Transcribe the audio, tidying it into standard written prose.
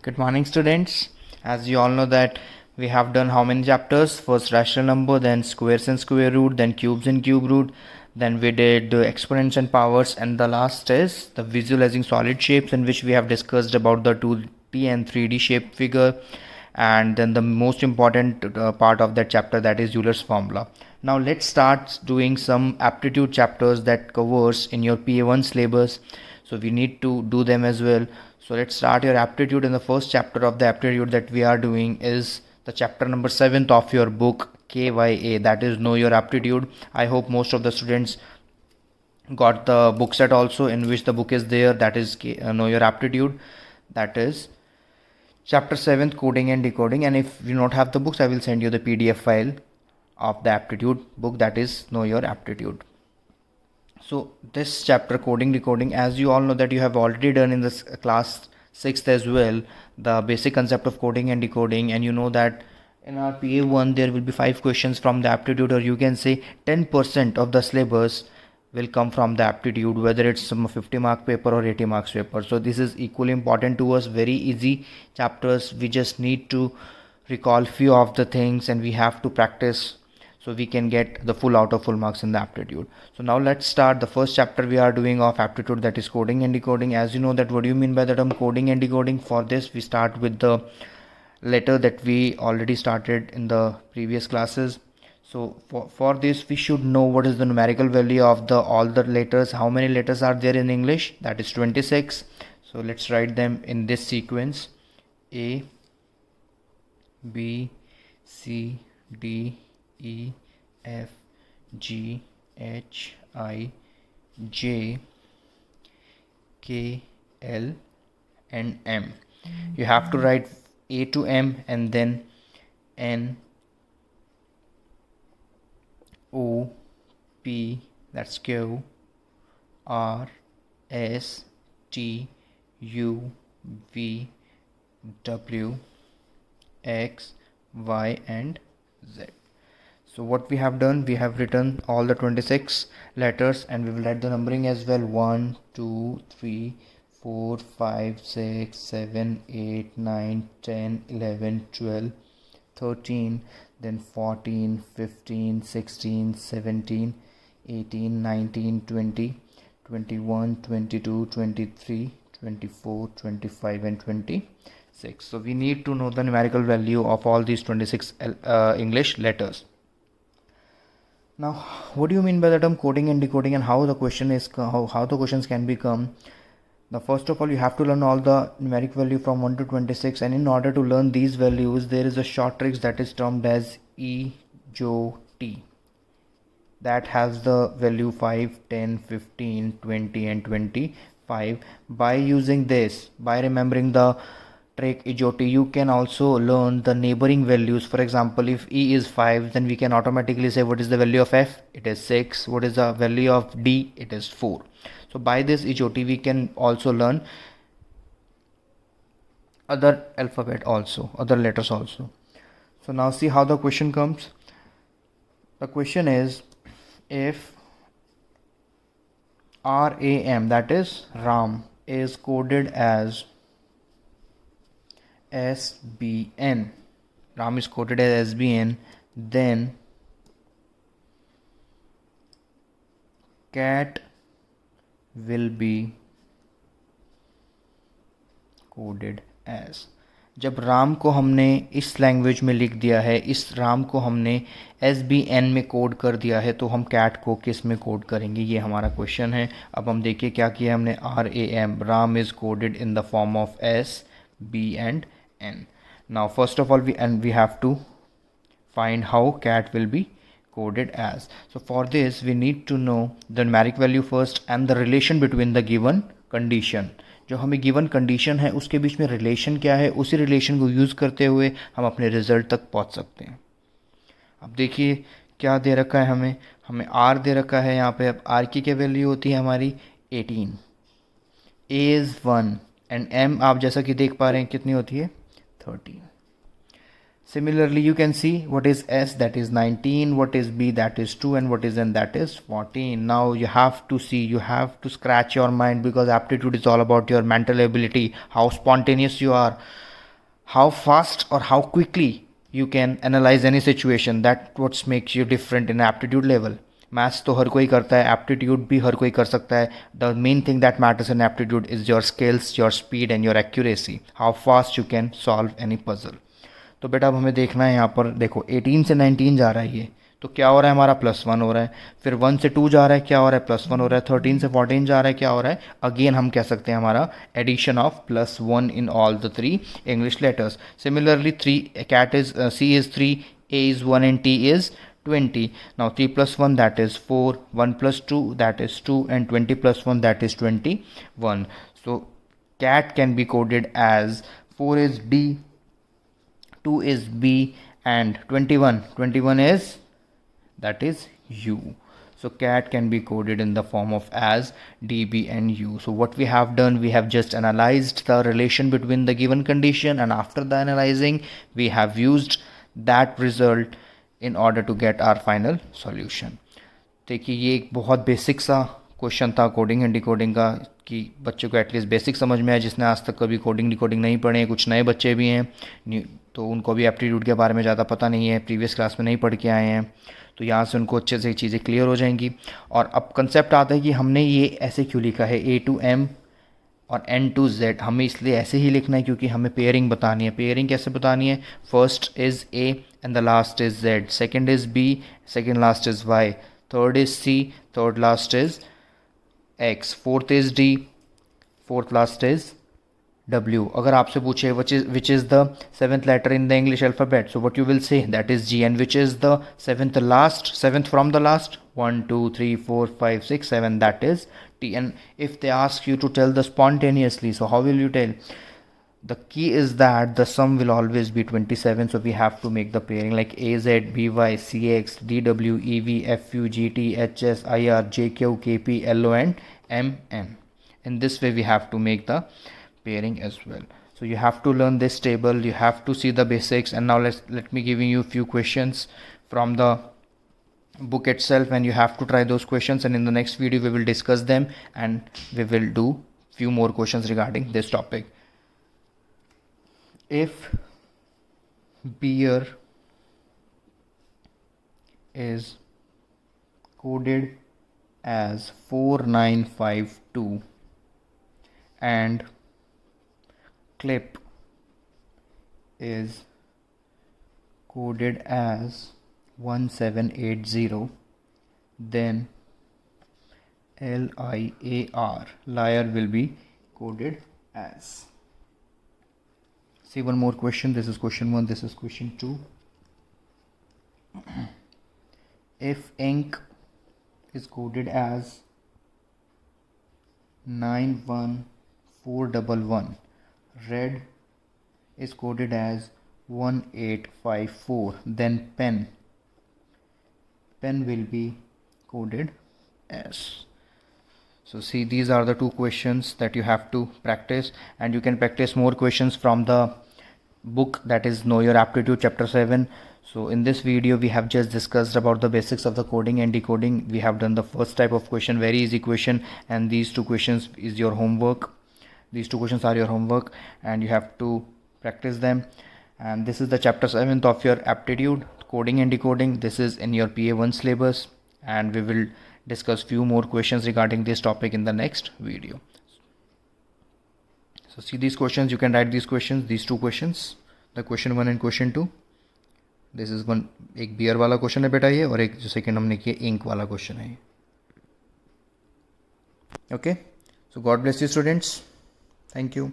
Good morning, students. As you all know that we have done how many chapters? First rational number, then squares and square root, then cubes and cube root, then we did the exponents and powers, and the last is the visualizing solid shapes, in which we have discussed about the 2D and 3D shape figure, and then the most important part of that chapter, that is Euler's formula. Now let's start doing some aptitude chapters that covers in your PA1 syllabus. So we need to do them as well. So let's start your aptitude. In the first chapter of the aptitude that we are doing is the chapter number 7th of your book KYA, that is Know Your Aptitude. I hope most of the students got the book set also, in which the book is there, that is Know Your Aptitude, that is chapter 7th, coding and decoding. And if you don't have the books, I will send you the PDF file of the aptitude book, that is Know Your Aptitude. So this chapter, coding decoding, as you all know that you have already done in this class 6th as well, the basic concept of coding and decoding, and you know that in our PA1 there will be 5 questions from the aptitude, or you can say 10% of the syllabus will come from the aptitude, whether it's some 50 mark paper or 80 marks paper. So this is equally important to us, very easy chapters. We just need to recall few of the things and we have to practice, so we can get the full out of full marks in the aptitude. So now let's start the first chapter we are doing of aptitude, that is coding and decoding. As you know that what do you mean by the term coding and decoding? For this we start with the letter that we already started in the previous classes. So for this we should know what is the numerical value of all the letters. How many letters are there in English? That is 26. So let's write them in this sequence: A, B, C, D, E, F, G, H, I, J, K, L and M. You have to write A to M and then N, O, P, that's Q, R, S, T, U, V, W, X, Y and Z. So what we have done, we have written all the 26 letters and we will write the numbering as well: 1, 2, 3, 4, 5, 6, 7, 8, 9, 10, 11, 12, 13, then 14, 15, 16, 17, 18, 19, 20, 21, 22, 23, 24, 25 and 26. So we need to know the numerical value of all these 26 English letters. Now what do you mean by the term coding and decoding, and how the questions can become? Now first of all, you have to learn all the numeric value from 1 to 26, and in order to learn these values there is a short trick that is termed as EJOT, that has the value 5, 10, 15, 20 and 25. By using this, by remembering the trick EJOT, you can also learn the neighboring values. For example, if E is 5, then we can automatically say what is the value of F? It is 6. What is the value of D? It is 4. So by this EJOT we can also learn other alphabet also, other letters also. So now see how the question comes. The question is, if RAM, that is RAM, is coded as SBN, RAM is coded as SBN, then cat will be coded as. जब राम को हमने इस language में लिख दिया है, इस राम को हमने SBN में कोड कर दिया है, तो हम कैट को किस में कोड करेंगे, ये हमारा क्वेश्चन है. अब हम देखिए क्या किया हमने. RAM, Ram is coded in the form of S, B and N. Now first of all we have to find how cat will be coded as. So for this we need to know the numeric value first and the relation between the given condition. जो हमें given condition है उसके बीच में relation क्या है, उसी relation को use करते हुए हम अपने रिजल्ट तक पहुंच सकते हैं. अब देखिए क्या दे रखा है हमें R दे रखा है यहाँ पे. अब R की क्या वैल्यू होती है हमारी 18, A इज़ 1 एंड M आप जैसा कि देख पा रहे हैं कितनी होती है 13. Similarly, you can see what is S, that is 19, what is B, that is 2, and what is N, that is 14. Now you have to see, you have to scratch your mind, because aptitude is all about your mental ability, how spontaneous you are, how fast or how quickly you can analyze any situation, that what makes you different in aptitude level. Maths तो हर कोई करता है, aptitude भी हर कोई कर सकता है. The main thing that matters in aptitude is your skills, your speed and your accuracy, how fast you can solve any puzzle. तो बेटा अब हमें देखना है यहाँ पर, देखो 18 से 19 जा रहा है ये, तो क्या हो रहा है हमारा +1 हो रहा है. फिर 1 से 2 जा रहा है, क्या हो रहा है +1 हो रहा है. 13 से 14 जा रहा है, क्या हो रहा है, अगेन हम कह सकते हैं हमारा addition of +1 in all the 3 English letters. Similarly 3 cat is C is 3, A is 1 and T is 20. Now 3 plus 1 that is 4, 1 plus 2 that is 2 and 20 plus 1 that is 21. So cat can be coded as 4 is D, 2 is B and 21 is, that is U. So cat can be coded in the form of as D, B and U. So what we have done, we have just analyzed the relation between the given condition, and after the analyzing we have used that result in order to get our final solution. देखिए ये एक बहुत basic सा question था coding and decoding का, कि बच्चों को एटलीस्ट बेसिक समझ में आए, जिसने आज तक कभी कोडिंग डिकोडिंग नहीं पढ़े हैं. कुछ नए बच्चे भी हैं तो उनको भी एप्टीट्यूड के बारे में ज़्यादा पता नहीं है, प्रीवियस क्लास में नहीं पढ़ के आए हैं, तो यहाँ से उनको अच्छे से चीज़ें क्लियर हो जाएंगी. और अब कंसेप्ट आता है कि हमने ये ऐसे क्यों लिखा है A to M और N to Z. हमें इसलिए ऐसे ही लिखना है क्योंकि हमें पेयरिंग बतानी है. पेयरिंग कैसे बतानी है, first is A and the last is Z, second is B, second last is Y, third is C, third last is X, fourth is D, fourth last is W. अगर आपसे पूछे which is the seventh letter in the English alphabet, so what you will say, that is G. And which is the seventh from the last, 1 2 3 4 5 6 7, that is T. And if they ask you to tell the spontaneously, so how will you tell? The key is that the sum will always be 27, so we have to make the pairing like AZ, BY, CX, DW, EV, FU, GT, HS, IR, JQ, KP, LO and MN. In this way we have to make the pairing as well. So you have to learn this table, you have to see the basics. And now let me giving you a few questions from the book itself, and you have to try those questions, and in the next video we will discuss them and we will do few more questions regarding this topic. If beer is coded as 4952 and clip is coded as 1780, then LIAR, liar, will be coded as. See one more question. This is question 1, this is question 2. If ink is coded as 91411, red is coded as 1854, then pen will be coded as. So see, these are the two questions that you have to practice, and you can practice more questions from the book, that is Know Your Aptitude chapter 7. So in this video we have just discussed about the basics of the coding and decoding. We have done the first type of question, very easy question, and these two questions is your homework. These two questions are your homework and you have to practice them. And this is the chapter 7th of your aptitude, coding and decoding. This is in your PA1 syllabus, and we will discuss few more questions regarding this topic in the next video. So see these questions, you can write these questions, these two questions, the question 1 and question 2. This is one, एक beer वाला question है बेटा ये, और एक जो second हमने किया इंक वाला क्वेश्चन है. Okay, so God bless you students, thank you.